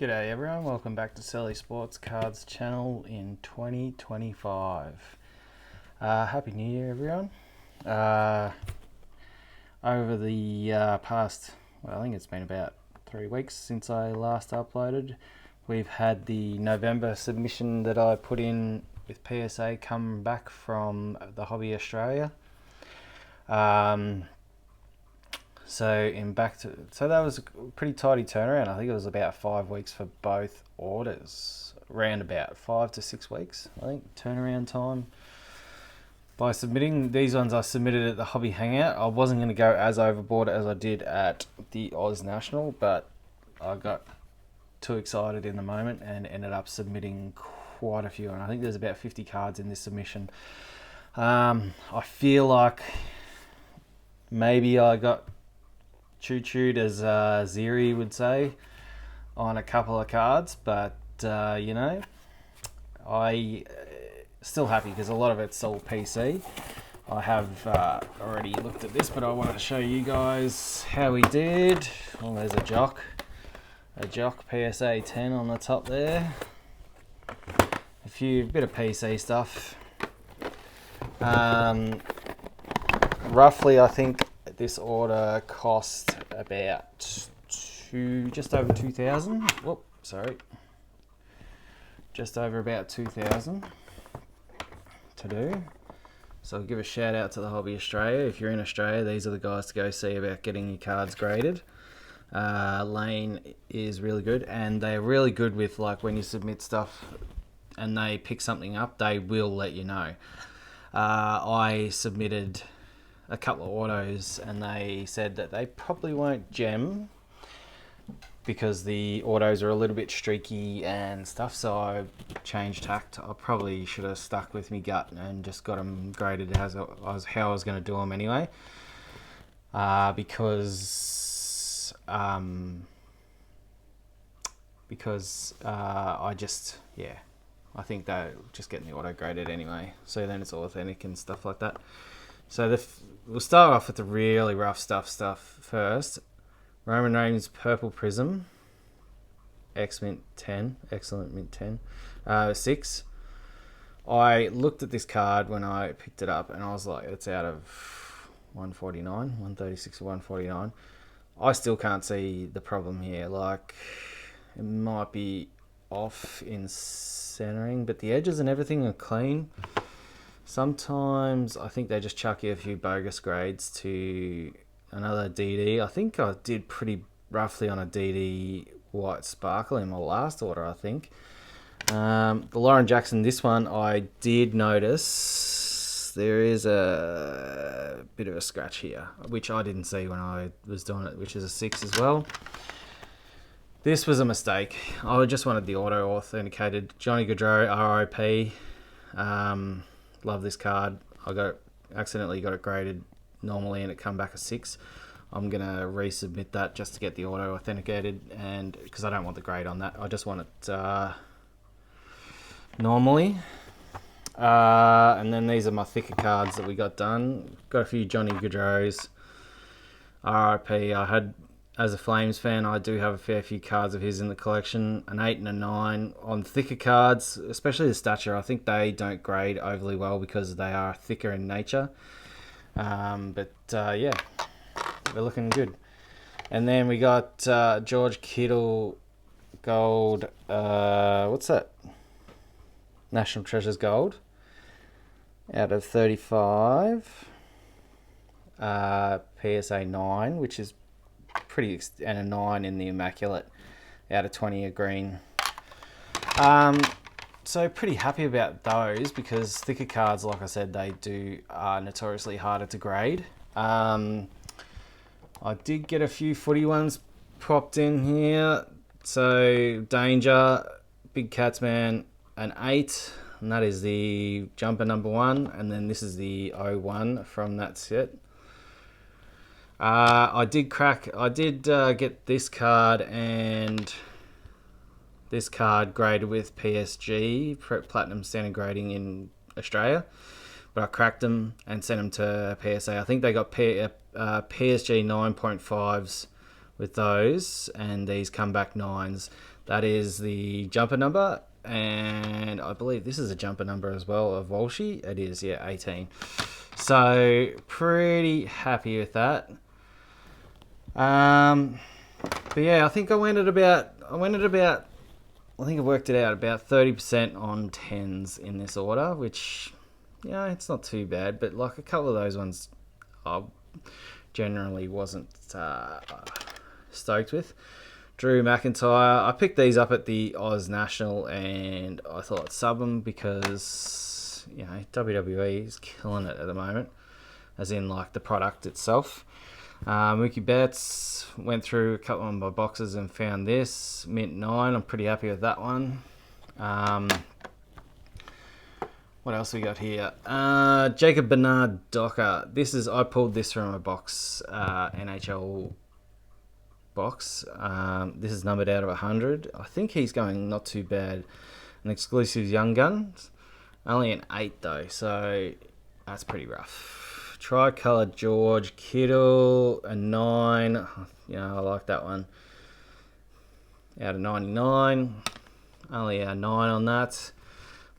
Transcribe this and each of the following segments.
G'day everyone, welcome back to Selly Sports Cards channel in 2025. Happy New Year everyone. Over the past, well, I think it's been about 3 weeks since I last uploaded, we've had the Nogember submission that I put in with PSA come back from the Hobby Australia. So that was a pretty tidy turnaround. I think it was about 5 weeks for both orders, around about 5 to 6 weeks, I think, turnaround time. By submitting these ones, I submitted at the Hobby Hangout. I wasn't going to go as overboard as I did at the Oz National, but I got too excited in the moment and ended up submitting quite a few. And I think there's about 50 cards in this submission. I feel like maybe I got choo-chooed, as Ziri would say, on a couple of cards, but you know, I still happy because a lot of it's still PC. I have already looked at this, but I wanted to show you guys how we did. Well, there's a jock PSA 10 on the top there. A bit of PC stuff. Roughly, I think this order cost about just over 2,000. Whoop, sorry. Just over about 2,000 to do. So I'll give a shout out to the Hobby Australia. If you're in Australia, these are the guys to go see about getting your cards graded. Lane is really good, and they're really good with, like, when you submit stuff and they pick something up, they will let you know. I submitted a couple of autos and they said that they probably won't gem because the autos are a little bit streaky and stuff, so I changed tact. I probably should have stuck with me gut and just got them graded as how I was going to do them anyway, because I think they're just getting the auto graded anyway, so then it's all authentic and stuff like that. So we'll start off with the really rough stuff first. Roman Reigns Purple Prism, X-Mint 10, excellent Mint 10, 6. I looked at this card when I picked it up and I was like, it's out of 149, 136 or 149. I still can't see the problem here. Like, it might be off in centering, but the edges and everything are clean. Sometimes I think they just chuck you a few bogus grades to another DD. I think I did pretty roughly on a DD White Sparkle in my last order, I think. The Lauren Jackson, this one, I did notice there is a bit of a scratch here, which I didn't see when I was doing it, which is a 6 as well. This was a mistake. I just wanted the auto authenticated. Johnny Gaudreau, RIP. Love this card. Accidentally got it graded normally and it come back a 6. I'm gonna resubmit that just to get the auto authenticated, and because I don't want the grade on that, I just want it normally. And then these are my thicker cards that we got done. Got a few Johnny Gaudreaus, RIP. I had, as a Flames fan, I do have a fair few cards of his in the collection. An 8 and a 9 on thicker cards, especially the stature. I think they don't grade overly well because they are thicker in nature. Yeah, we're looking good. And then we got George Kittle Gold. What's that? National Treasures Gold out of 35. PSA 9, which is pretty, and a 9 in the Immaculate out of 20 a green. So pretty happy about those because thicker cards, like I said, are notoriously harder to grade. I did get a few footy ones popped in here. So Danger, Big Catsman, an 8, and that is the jumper number 1, and then this is the 01 from that set. I did get this card and this card graded with PSG, Platinum Standard Grading in Australia, but I cracked them and sent them to PSA. I think they got PSG 9.5s with those, and these comeback 9s. That is the jumper number, and I believe this is a jumper number as well of Walshy. It is, yeah, 18. So pretty happy with that. But yeah, I think I worked it out about 30% on 10s in this order, which, yeah, it's not too bad, but like a couple of those ones I generally wasn't stoked with. Drew McIntyre, I picked these up at the Oz National and I thought I'd sub them because, you know, WWE is killing it at the moment, as in like the product itself. Mookie Betts, went through a couple of my boxes and found this mint 9. I'm pretty happy with that one. What else we got here? Jacob Bernard Docker. I pulled this from a box, NHL box. This is numbered out of 100. I think he's going not too bad. An exclusive Young Guns. Only an 8 though, so that's pretty rough. Tricolour George Kittle, a 9. Yeah, I like that one. Out of 99. Only a 9 on that.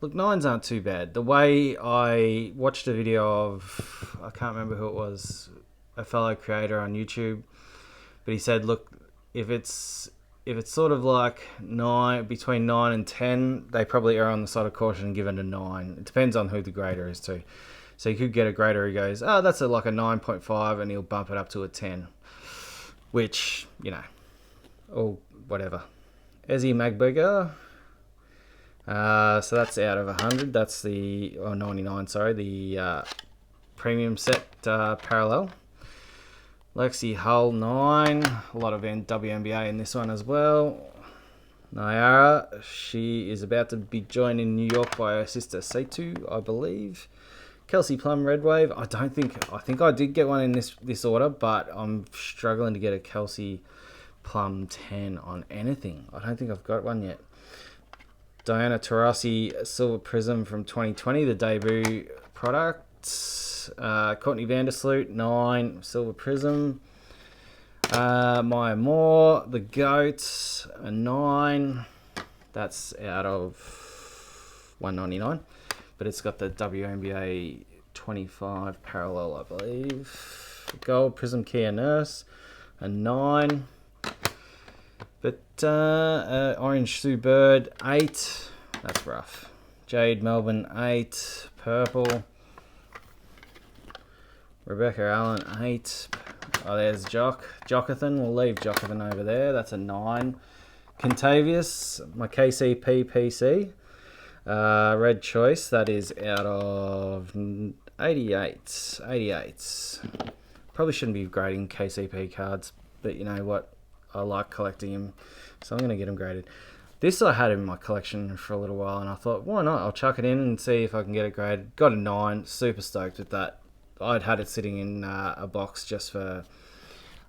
Look, 9s aren't too bad. The way I watched a video of, I can't remember who it was, a fellow creator on YouTube, but he said, look, if it's sort of like 9, between 9 and 10, they probably are on the side of caution and give it a 9. It depends on who the grader is too. So you could get a grader who goes, oh, that's like a 9.5, and he'll bump it up to a 10, which, you know, or whatever. Ezzy Magberger. So that's out of 100. That's the 99. Sorry, the premium set parallel. Lexi Hull 9. A lot of WNBA in this one as well. Nyara, she is about to be joined in New York by her sister Seitu, I believe. Kelsey Plum Red Wave. I think I did get one in this order, but I'm struggling to get a Kelsey Plum 10 on anything. I don't think I've got one yet. Diana Taurasi Silver Prism from 2020, the debut product. Courtney Vandersloot 9 Silver Prism. Maya Moore, the GOAT, a 9. That's out of 199. But it's got the WNBA 25 parallel, I believe. Gold Prism Kia Nurse, a 9. But Orange Sue Bird, 8. That's rough. Jade Melbourne, 8. Purple. Rebecca Allen, 8. Oh, there's Jocathan. We'll leave Jocathan over there. That's a 9. Contavious, my KCP PC. Red Choice, that is out of 88. Probably shouldn't be grading KCP cards, but you know what? I like collecting them, so I'm going to get them graded. This I had in my collection for a little while, and I thought, why not? I'll chuck it in and see if I can get it graded. Got a 9. Super stoked with that. I'd had it sitting in a box just for,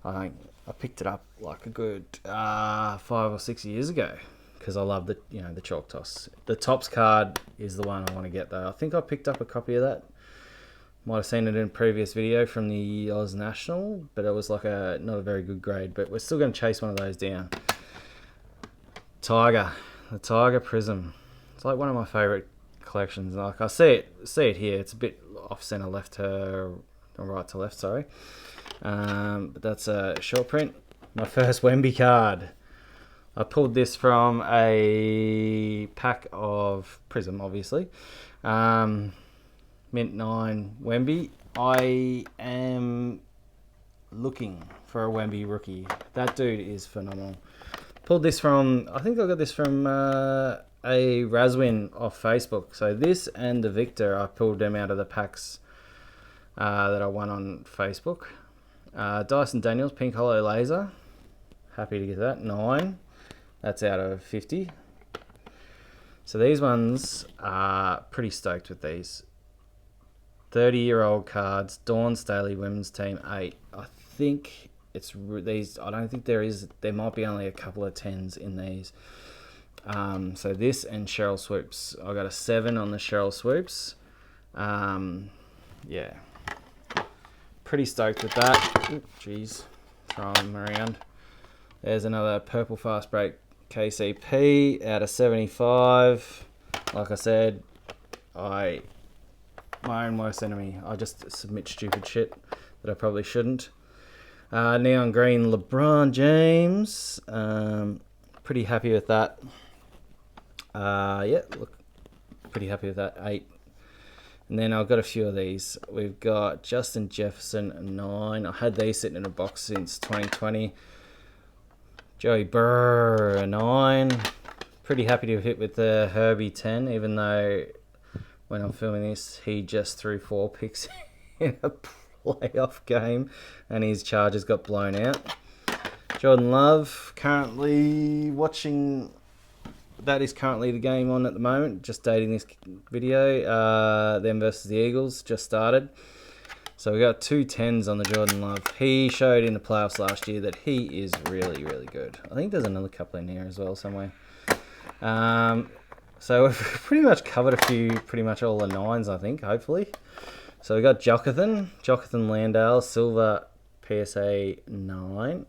I picked it up like a good 5 or 6 years ago. Because I love the chalk toss. The Tops card is the one I want to get though. I think I picked up a copy of that. Might have seen it in a previous video from the Oz National, but it was like not a very good grade. But we're still going to chase one of those down. The Tiger Prism. It's like one of my favourite collections. Like I see it here. It's a bit off centre left or right to left. Sorry, but that's a short print. My first Wemby card. I pulled this from a pack of Prism, obviously. Mint 9 Wemby. I am looking for a Wemby rookie. That dude is phenomenal. Pulled this from, I think I got this from a Razwin off Facebook. So this and the Victor, I pulled them out of the packs that I won on Facebook. Dyson Daniels, Pink Hollow Laser. Happy to get that. 9. That's out of 50. So these ones are pretty stoked with these. 30-year-old cards. Dawn Staley Women's Team 8. I think it's these. I don't think there is. There might be only a couple of 10s in these. So this and Cheryl Swoops. I got a 7 on the Cheryl Swoops. Yeah. Pretty stoked with that. Jeez. Throwing them around. There's another purple fast break KCP out of 75. Like I said, my own worst enemy. I just submit stupid shit that I probably shouldn't. Neon green LeBron James. Pretty happy with that. Yeah, look, pretty happy with that. 8. And then I've got a few of these. We've got Justin Jefferson 9. I had these sitting in a box since 2020. Joey Burr 9. Pretty happy to hit with the Herbie 10, even though when I'm filming this, he just threw 4 picks in a playoff game and his Chargers got blown out. Jordan Love, currently watching. That is currently the game on at the moment. Just dating this video. Them versus the Eagles just started. So we got 2 10s on the Jordan Love. He showed in the playoffs last year that he is really, really good. I think there's another couple in here as well somewhere. So we've pretty much covered pretty much all the 9s, I think, hopefully. So we got Jonathan Landale, silver PSA 9.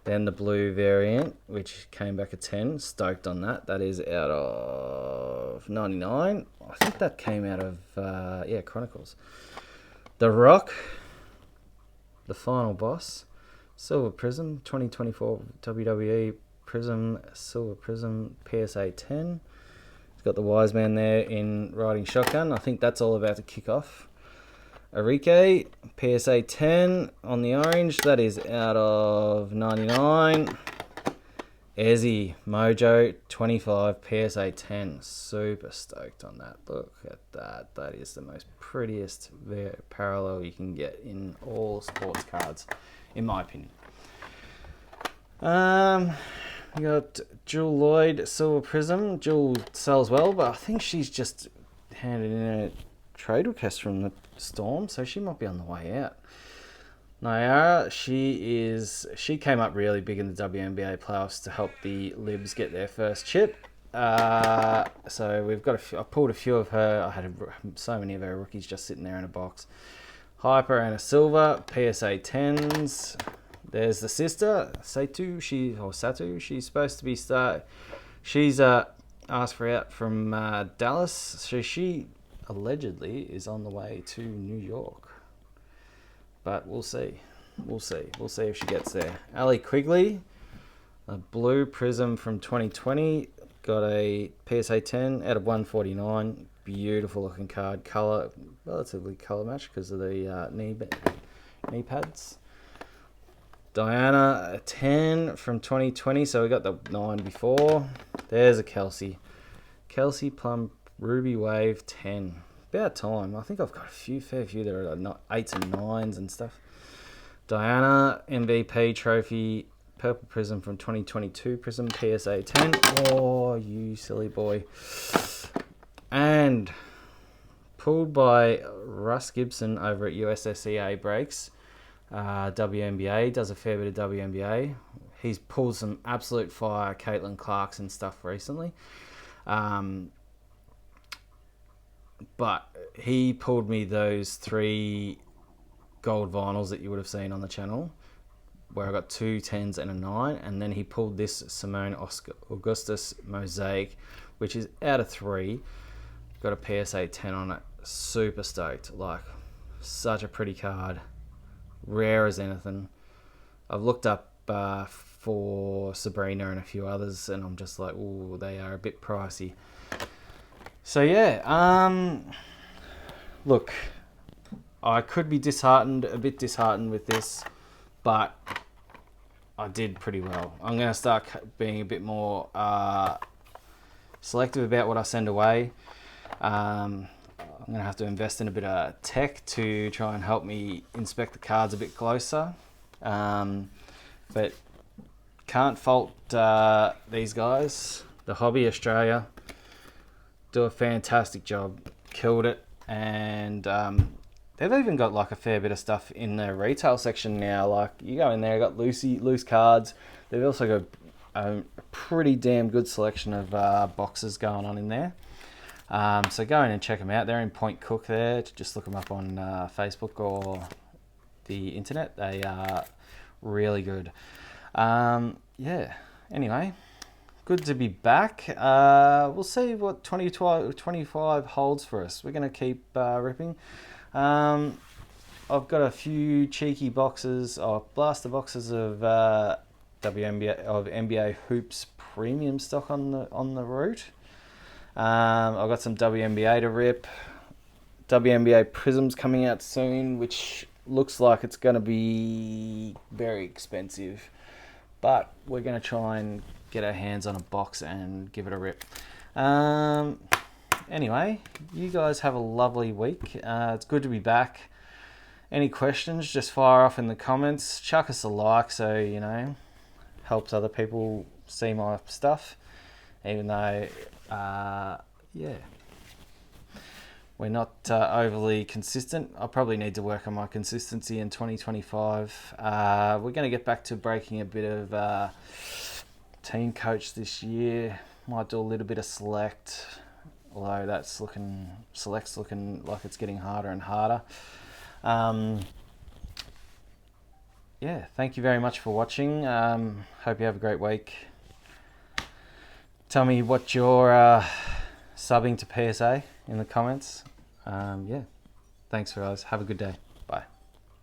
Then the blue variant, which came back a 10. Stoked on that. That is out of 99. I think that came out of, Chronicles. The Rock, the final boss. Silver Prism, 2024 WWE Prism, Silver Prism, PSA 10. It's got the Wise Man there in riding shotgun. I think that's all about to kick off. Arike, PSA 10 on the orange. That is out of 99. Ezzy, Mojo, 25, PSA 10. Super stoked on that. Look at that. That is the most prettiest parallel you can get in all sports cards, in my opinion. We got Jewel Lloyd, Silver Prism. Jewel sells well, but I think she's just handed in a trade request from the Storm, so she might be on the way out. Nayara, she came up really big in the WNBA playoffs to help the Libs get their first chip. So we've got I pulled a few of her. I had so many of her rookies just sitting there in a box. Hyper and a silver, PSA 10s. There's the sister, Satu. She's supposed to be She's asked for out from Dallas, so she allegedly is on the way to New York. But we'll see. We'll see if she gets there. Ali Quigley, a blue prism from 2020. Got a PSA 10 out of 149. Beautiful looking card. Relatively colour match because of the knee pads. Diana, a 10 from 2020. So we got the 9 before. There's a Kelsey. Kelsey Plum Ruby Wave 10. About time. I think I've got a fair few that are 8s and 9s and stuff. Diana, MVP trophy, purple prism from 2022 prism, PSA 10. Oh, you silly boy. And pulled by Russ Gibson over at USSEA Breaks. WNBA, does a fair bit of WNBA. He's pulled some absolute fire Caitlin Clarkson stuff recently. But he pulled me those 3 gold vinyls that you would have seen on the channel, where I got 2 10s and a 9, and then he pulled this Simone Augustus Mosaic, which is out of 3. Got a PSA 10 on it. Super stoked. Like, such a pretty card. Rare as anything. I've looked up for Sabrina and a few others, and I'm just like, ooh, they are a bit pricey. So yeah, look, I could be a bit disheartened with this, but I did pretty well. I'm going to start being a bit more selective about what I send away. I'm going to have to invest in a bit of tech to try and help me inspect the cards a bit closer. But can't fault these guys. The Hobby Australia do a fantastic job. Killed it. And they've even got like a fair bit of stuff in their retail section now. Like, you go in there, got loose cards. They've also got a pretty damn good selection of boxes going on in there. So go in and check them out. They're in Point Cook there. Just look them up on Facebook or the internet. They are really good. yeah, anyway, good to be back. We'll see what 2025 holds for us. We're going to keep ripping. I've got a few cheeky boxes, blaster boxes of WNBA of NBA hoops premium stock on the route. I've got some WNBA to rip. WNBA Prisms coming out soon, which looks like it's going to be very expensive, but we're going to try and get our hands on a box and give it a rip. Anyway, you guys have a lovely week. It's good to be back. Any questions, just fire off in the comments. Chuck us a like so, you know, helps other people see my stuff. Even though, yeah, we're not overly consistent. I probably need to work on my consistency in 2025. We're going to get back to breaking a bit of team coach this year. Might do a little bit of select, although select's looking like it's getting harder and harder. Yeah, thank you very much for watching. Hope you have a great week. Tell me what you're subbing to PSA in the comments. Yeah, thanks guys. Have a good day.